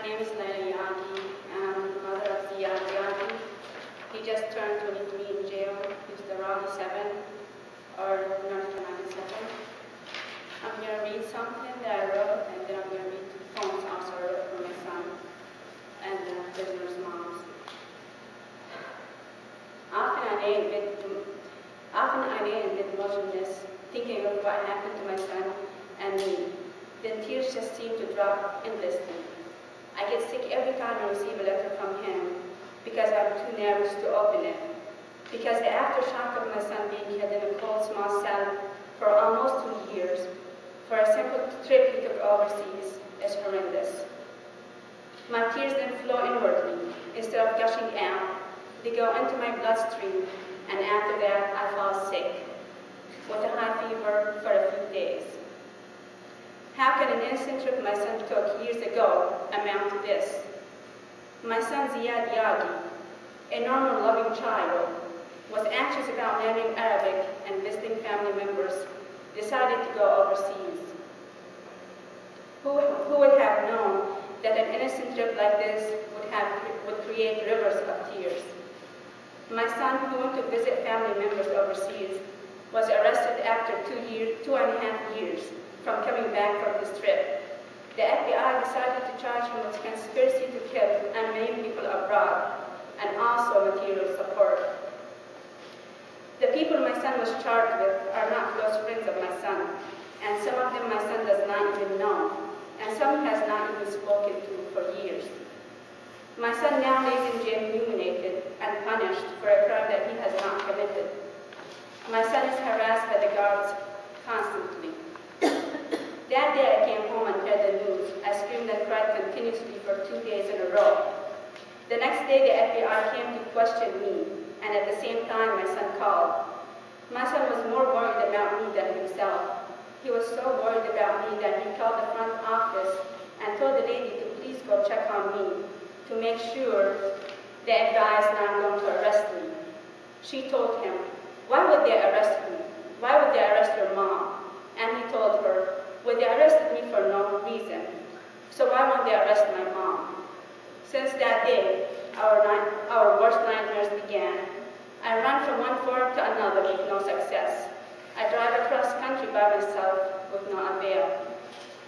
name is Yaghi. I'm the mother of Ziad Yaghi. He just turned 23 in jail. He's the Raleigh 7 or North Carolina 7. I'm going to read something that I wrote, and then I'm going to read poems also I wrote for my son and the prisoner's moms. Often I lay in bed motionless, thinking of what happened to my son and me. Then tears just seem to drop endlessly. I get sick every time I receive a letter from him because I'm too nervous to open it. Because the aftershock of my son being held in a cold, small cell for almost 2 years for a simple trip he took overseas is horrendous. My tears then flow inwardly instead of gushing out. They go into my bloodstream, and after that I fall sick with a high fever for a few days. How can an innocent trip my son took years ago amount to this? My son Ziad Yaghi, a normal, loving child, was anxious about learning Arabic and visiting family members, decided to go overseas. Who would have known that an innocent trip like this would create rivers of tears? My son, who went to visit family members overseas, was arrested after 2.5 years from coming back from his trip. The FBI decided to charge him with conspiracy to kill and maim people abroad, and also material support. The people my son was charged with are not close friends of my son, and some of them my son does not even know, and some he has not even spoken to for years. My son now lays in jail humiliated and punished for a crime that he has not committed. My son is harassed by the guards constantly. That day I came home and heard the news. I screamed and cried continuously for 2 days in a row. The next day the FBI came to question me, and at the same time my son called. My son was more worried about me than himself. He was so worried about me that he called the front office and told the lady to please go check on me to make sure the FBI is not going to arrest me. She told him, "Why would they arrest me? Why would they arrest your mom?" And he told her, "Well, they arrested me for no reason, so why won't they arrest my mom?" Since that day, our worst nightmares began. I run from one forum to another with no success. I drive across country by myself with no avail.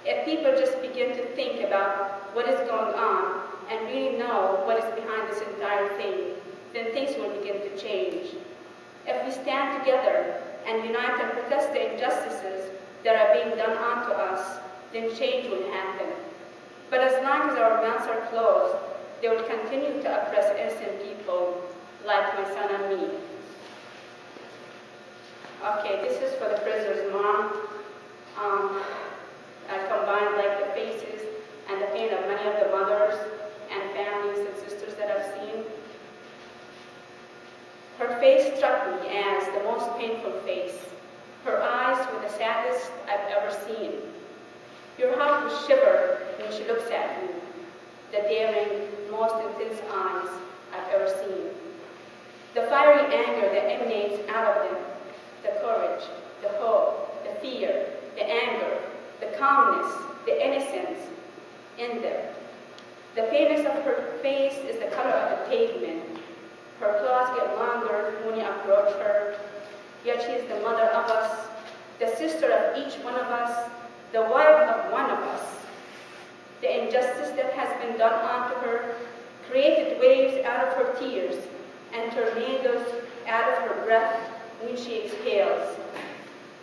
If people just begin to think about what is going on and really know what is behind this entire thing, then things will begin to change. If we stand together and unite and protest the injustices that are being done onto us, then change will happen. But as long as our mouths are closed, they will continue to oppress innocent people like my son and me. Okay, this is for the prisoner's mom. I combined like the faces and the pain of many of the mothers and families and sisters that I've seen. Her face struck me as the most painful face. Her eyes were the saddest I've ever seen. Your heart will shiver when she looks at you. The daring, most intense eyes I've ever seen. The fiery anger that emanates out of them. The courage, the hope, the fear, the anger, the calmness, the innocence in them. The paleness of her face is the color of the pavement. Her claws get longer when you approach her, yet she is the mother of us, the sister of each one of us, the wife of one of us. The injustice that has been done unto her created waves out of her tears and tornadoes out of her breath when she exhales.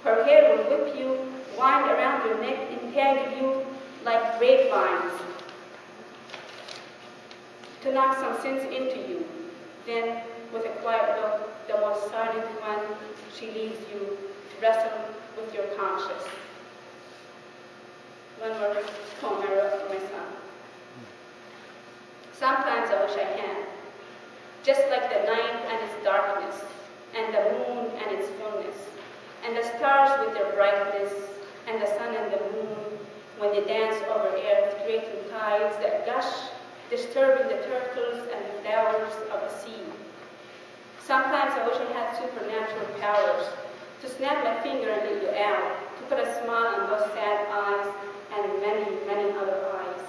Her hair will whip you, wind around your neck, and entangle you like grapevines to knock some sense into you. Then, with a quiet look, the most silent one, she leaves you to wrestle with your conscience. One more poem I wrote for my son. Sometimes I wish I had, just like the night and its darkness, and the moon and its fullness, and the stars with their brightness, and the sun and the moon, when they dance over earth, creating tides that gush, disturbing the turtles and the flowers of the sea. Sometimes I wish I had supernatural powers to snap my finger and let you out, to put a smile on those sad eyes and many, many other eyes.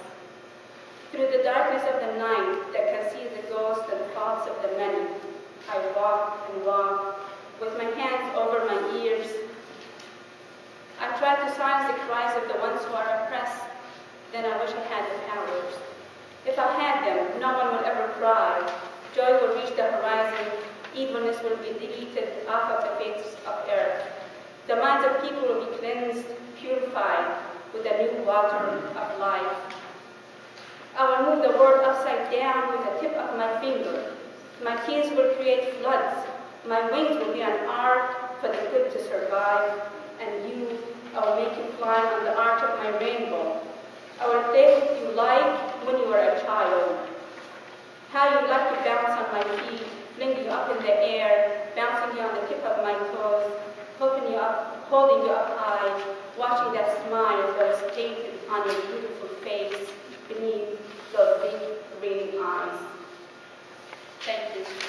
Through the shadows of the night that conceal the ghosts and thoughts of the many, I walk and walk, with my hands over my ears. I try to silence the cries of the ones who are oppressed. Then I wish I had the powers. If I had them, no one would ever cry. Joy will reach the horizon. Evilness will be deleted off of the face of earth. The minds of people will be cleansed, purified with the new water of life. I will move the world upside down with the tip of my finger. My tears will create floods. My wings will be an ark for the good to survive. And you, I will make you fly on the arch of my rainbow. I will play with you like when you were a child. How you like to bounce on my feet, fling you up in the air, bouncing you on the tip of my toes, holding you up high, watching that smile that was painted on your beautiful face beneath those big green eyes. Thank you.